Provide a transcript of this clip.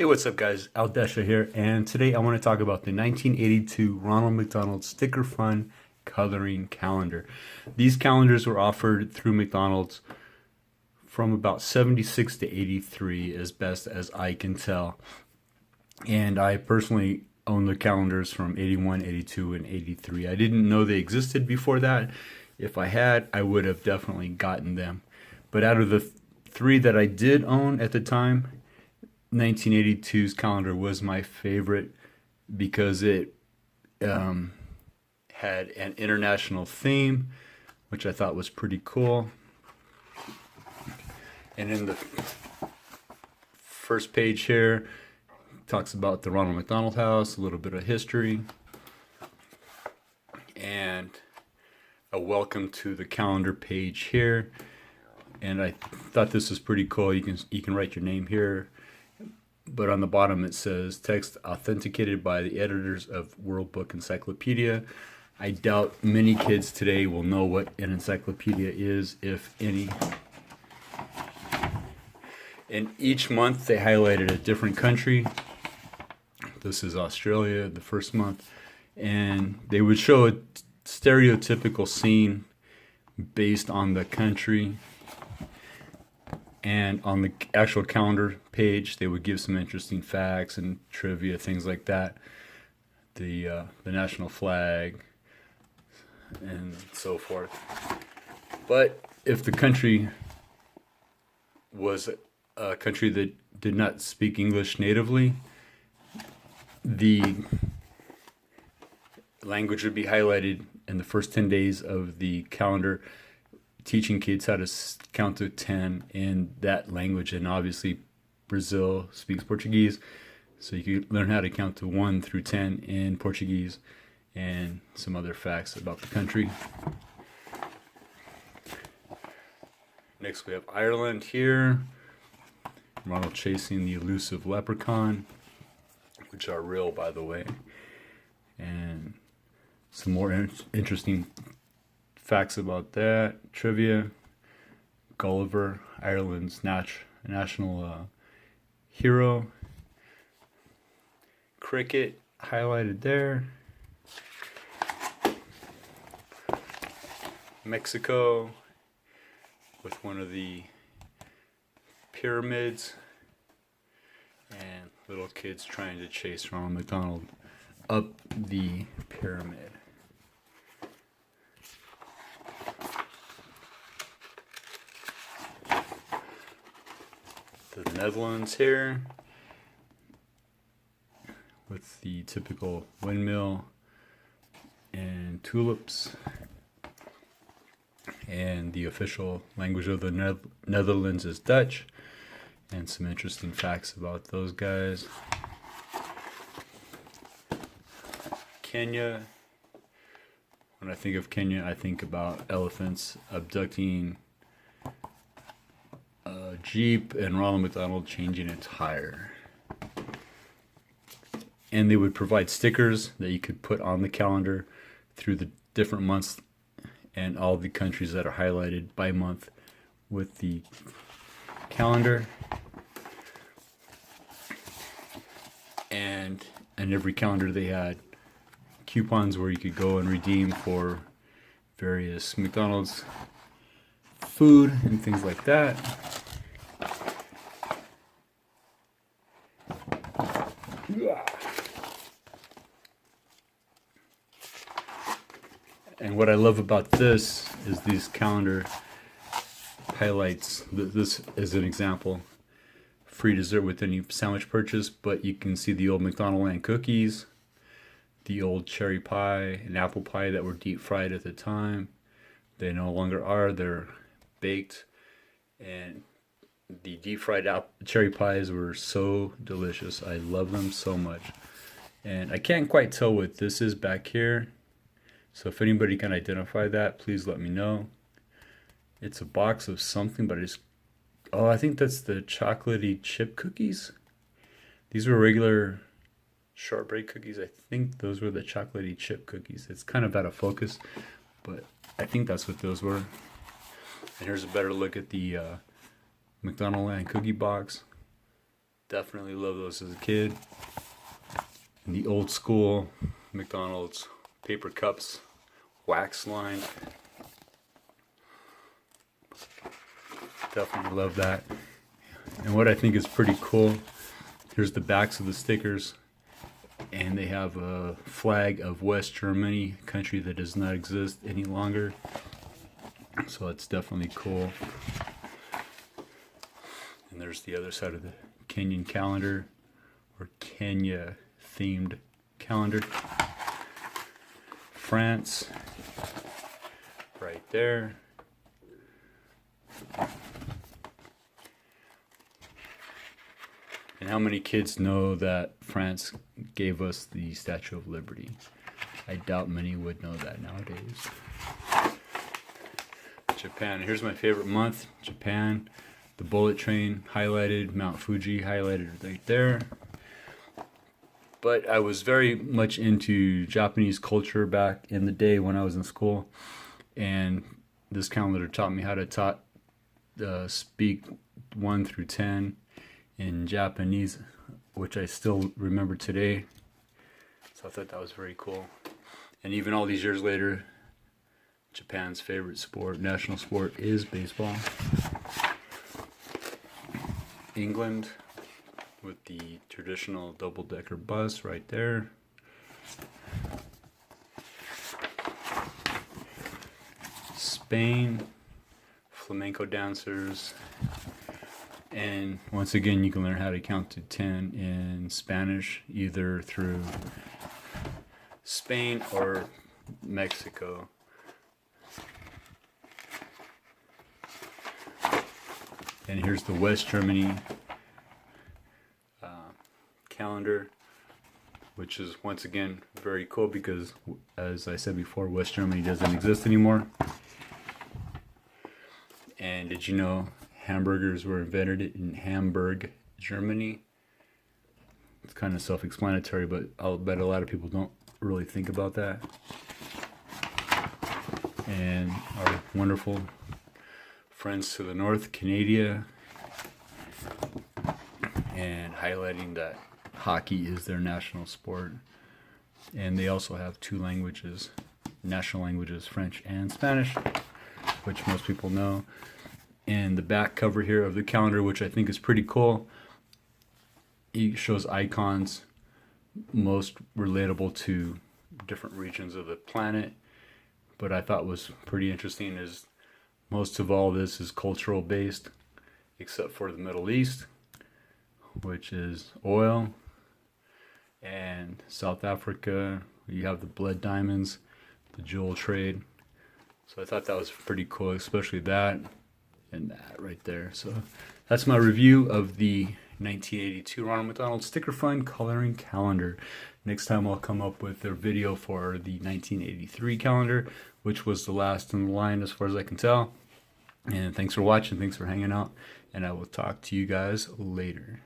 Hey, what's up, guys? Aldesha here, and today I want to talk about the 1982 Ronald McDonald Sticker Fun Coloring Calendar. These calendars were offered through McDonald's from about 76 to 83, as best as I can tell. And I personally own the calendars from 81, 82, and 83. I didn't know they existed before that. If I had, I would have definitely gotten them. But out of the three that I did own at the time, 1982's calendar was my favorite because it had an international theme, which I thought was pretty cool. And in the first page here, talks about the Ronald McDonald House, a little bit of history, and a welcome to the calendar page here. And I thought this was pretty cool. You can write your name here. But on the bottom it says, text authenticated by the editors of World Book Encyclopedia. I doubt many kids today will know what an encyclopedia is, if any. And each month they highlighted a different country. This is Australia, the first month. And they would show a stereotypical scene based on the country. And on the actual calendar page, they would give some interesting facts and trivia, things like that. The national flag and so forth. But if the country was a country that did not speak English natively, the language would be highlighted in the first 10 days of the calendar, teaching kids how to count to 10 in that language. And obviously Brazil speaks Portuguese, so you can learn how to count to 1 through 10 in Portuguese, and some other facts about the country. Next we have Ireland here. Ronald chasing the elusive leprechaun, which are real, by the way. And some more interesting facts about that. Trivia. Gulliver, Ireland's national hero. Cricket highlighted there. Mexico with one of the pyramids, and little kids trying to chase Ronald McDonald up the pyramid. The Netherlands here with the typical windmill and tulips, and the official language of the Netherlands is Dutch, and some interesting facts about those guys. Kenya. When I think of Kenya, I think about elephants abducting Jeep and Ronald McDonald changing a tire. And they would provide stickers that you could put on the calendar through the different months and all the countries that are highlighted by month with the calendar. And in every calendar they had coupons where you could go and redeem for various McDonald's food and things like that. And what I love about this is these calendar highlights. This is an example. Free dessert with any sandwich purchase, but you can see the old McDonald Land cookies, the old cherry pie and apple pie that were deep fried at the time. They no longer are, they're baked. And the deep fried cherry pies were so delicious. I love them so much. And I can't quite tell what this is back here. So if anybody can identify that, please let me know. It's a box of something, but I think that's the chocolatey chip cookies. These were regular shortbread cookies. I think those were the chocolatey chip cookies. It's kind of out of focus, but I think that's what those were. And here's a better look at the McDonald Land cookie box. Definitely love those as a kid. And the old school McDonald's paper cups, wax lined. Definitely love that. And what I think is pretty cool, here's the backs of the stickers, and they have a flag of West Germany, a country that does not exist any longer. So that's definitely cool. And there's the other side of the Kenyan calendar, or Kenya themed calendar. France, right there. And how many kids know that France gave us the Statue of Liberty? I doubt many would know that nowadays. Japan. Here's my favorite month, Japan. The bullet train highlighted, Mount Fuji highlighted right there. But I was very much into Japanese culture back in the day when I was in school. And this calendar taught me how to speak 1 through 10 in Japanese, which I still remember today. So I thought that was very cool. And even all these years later, Japan's favorite sport, national sport, is baseball. England, with the traditional double-decker bus right there. Spain, flamenco dancers. And once again, you can learn how to count to 10 in Spanish, either through Spain or Mexico. And here's the West Germany calendar, which is once again very cool because, as I said before, West Germany doesn't exist anymore. And did you know hamburgers were invented in Hamburg, Germany? It's kind of self-explanatory, but I'll bet a lot of people don't really think about that. And our wonderful friends to the north, Canada, and highlighting that hockey is their national sport. And they also have 2 languages, national languages, French and Spanish, which most people know. And the back cover here of the calendar, which I think is pretty cool, it shows icons most relatable to different regions of the planet. But I thought was pretty interesting is most of all this is cultural based, except for the Middle East, which is oil, and South Africa, you have the blood diamonds, the jewel trade. So I thought that was pretty cool, especially that and that right there. So that's my review of the 1982 Ronald McDonald Sticker Fun Coloring Calendar. Next time I'll come up with a video for the 1983 calendar, which was the last in the line as far as I can tell. And thanks for watching, thanks for hanging out, and I will talk to you guys later.